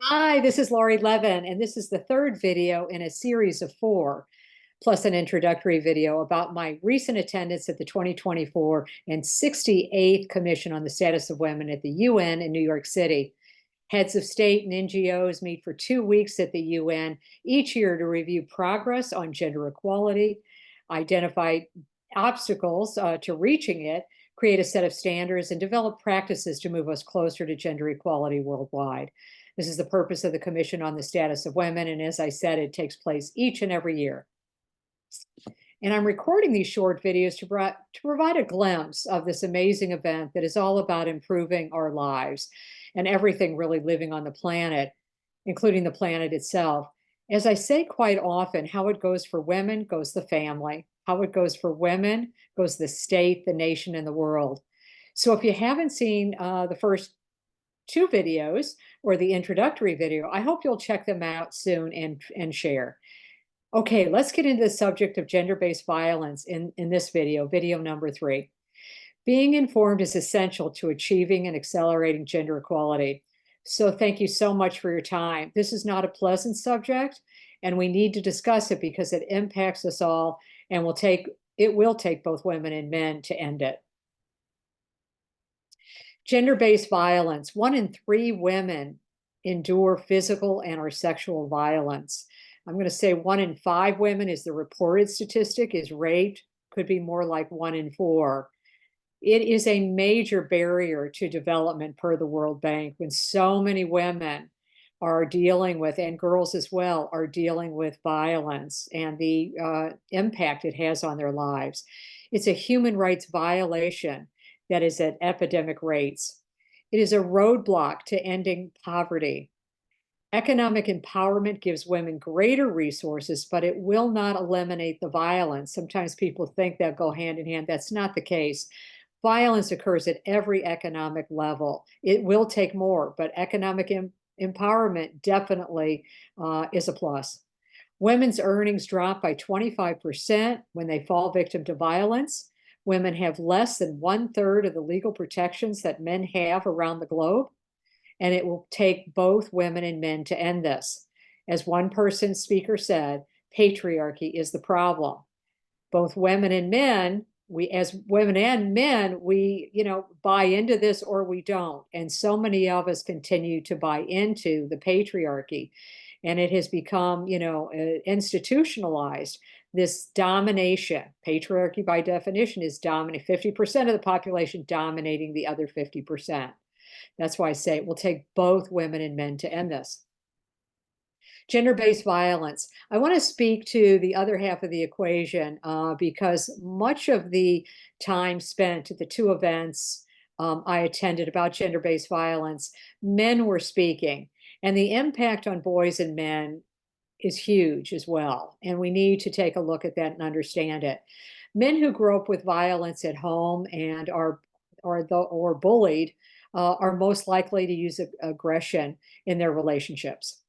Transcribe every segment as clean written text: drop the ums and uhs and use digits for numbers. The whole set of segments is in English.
Hi, this is Laurie Levin, and this is the third video in a series of four, plus an introductory video about my recent attendance at the 2024 and 68th Commission on the Status of Women at the UN in New York City. Heads of state and NGOs meet for 2 weeks at the UN each year to review progress on gender equality, identify obstacles to reaching it, create a set of standards, and develop practices to move us closer to gender equality worldwide. This is the purpose of the Commission on the Status of Women, and as I said, it takes place each and every year. And I'm recording these short videos to provide a glimpse of this amazing event that is all about improving our lives and everything really living on the planet, including the planet itself. As I say quite often, how it goes for women goes the family. How it goes for women goes the state, the nation, and the world. So if you haven't seen the first two videos or the introductory video, I hope you'll check them out soon and share. Okay, let's get into the subject of gender-based violence in this video number 3. Being informed is essential to achieving and accelerating gender equality. So thank you so much for your time. This is not a pleasant subject, and we need to discuss it because it impacts us all, and it will take both women and men to end it. Gender-based violence. 1 in 3 women endure physical and or sexual violence. I'm going to say 1 in 5 women is the reported statistic, is raped, could be more like 1 in 4. It is a major barrier to development per the World Bank when so many women are dealing with, and girls as well, are dealing with violence and the impact it has on their lives. It's a human rights violation that is at epidemic rates. It is a roadblock to ending poverty. Economic empowerment gives women greater resources, but it will not eliminate the violence. Sometimes people think they'll go hand in hand. That's not the case. Violence occurs at every economic level. It will take more, but economic empowerment definitely is a plus. Women's earnings drop by 25% when they fall victim to violence. Women have less than 1/3 of the legal protections that men have around the globe. And it will take both women and men to end this. As one person speaker said, patriarchy is the problem. Both women and men, as women and men, we buy into this or we don't. And so many of us continue to buy into the patriarchy. And it has become, institutionalized. This domination, patriarchy by definition is dominant, 50% of the population dominating the other 50%. That's why I say it will take both women and men to end this. Gender-based violence. I want to speak to the other half of the equation because much of the time spent at the 2 events I attended about gender-based violence, men were speaking, and the impact on boys and men is huge as well. And we need to take a look at that and understand it. Men who grow up with violence at home and are bullied are most likely to use aggression in their relationships.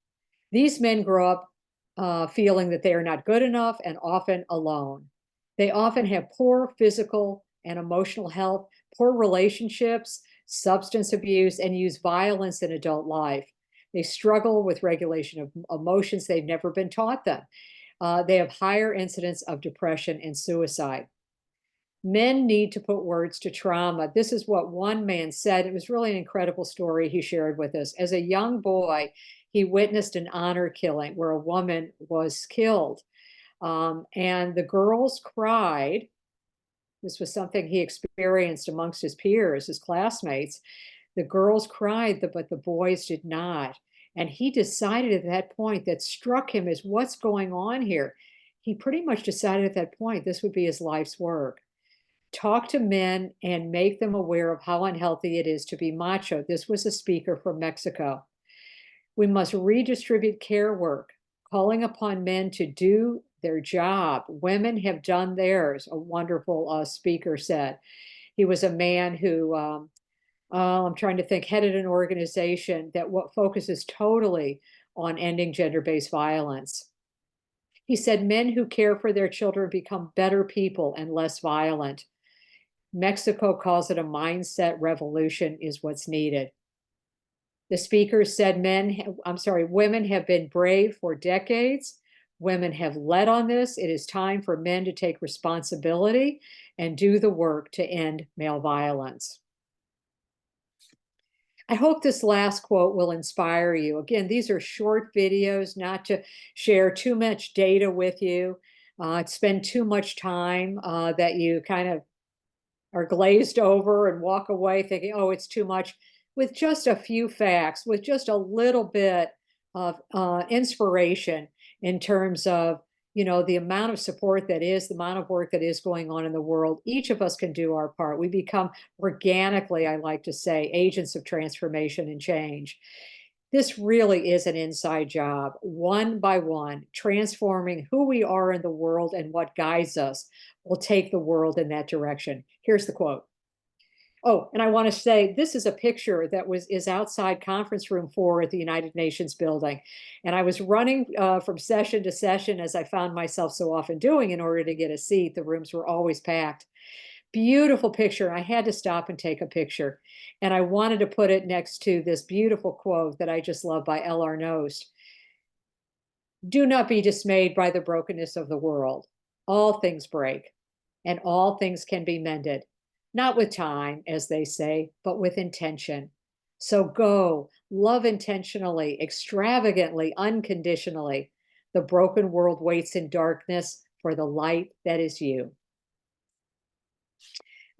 These men grow up feeling that they are not good enough and often alone. They often have poor physical and emotional health, poor relationships, substance abuse, and use violence in adult life. They struggle with regulation of emotions they've never been taught them. They have higher incidence of depression and suicide. Men need to put words to trauma. This is what one man said. It was really an incredible story he shared with us. As a young boy, he witnessed an honor killing where a woman was killed. And the girls cried. This was something he experienced amongst his peers, his classmates. The girls cried, but the boys did not. And he decided at that point, that struck him as what's going on here. He pretty much decided at that point this would be his life's work. Talk to men and make them aware of how unhealthy it is to be macho. This was a speaker from Mexico. We must redistribute care work, calling upon men to do their job. Women have done theirs, a wonderful speaker said. He was a man who, I'm trying to think, headed an organization that focuses totally on ending gender-based violence. He said men who care for their children become better people and less violent. Mexico calls it a mindset revolution is what's needed. The speaker said women have been brave for decades. Women have led on this. It is time for men to take responsibility and do the work to end male violence. I hope this last quote will inspire you. Again, these are short videos, not to share too much data with you, spend too much time that you kind of are glazed over and walk away thinking, oh, it's too much. With just a few facts, with just a little bit of inspiration in terms of, the amount of support that is, the amount of work that is going on in the world, each of us can do our part. We become organically, I like to say, agents of transformation and change. This really is an inside job, one by one, transforming who we are in the world, and what guides us will take the world in that direction. Here's the quote. Oh, and I want to say this is a picture that is outside conference room 4 at the United Nations building. And I was running from session to session, as I found myself so often doing, in order to get a seat. The rooms were always packed. Beautiful picture. I had to stop and take a picture. And I wanted to put it next to this beautiful quote that I just love by L.R. Knost. Do not be dismayed by the brokenness of the world. All things break, and all things can be mended. Not with time, as they say, but with intention. So go, love intentionally, extravagantly, unconditionally. The broken world waits in darkness for the light that is you.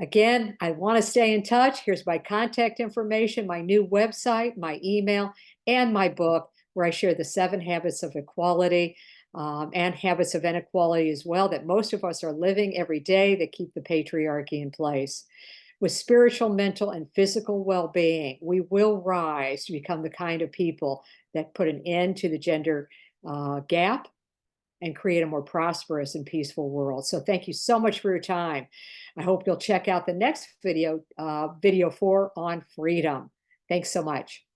Again, I want to stay in touch. Here's my contact information, my new website, my email, and my book, where I share the 7 habits of equality and habits of inequality as well, that most of us are living every day, that keep the patriarchy in place. With spiritual, mental, and physical well-being, we will rise to become the kind of people that put an end to the gender gap and create a more prosperous and peaceful world. So thank you so much for your time. I hope you'll check out the next video, video 4 on freedom. Thanks so much.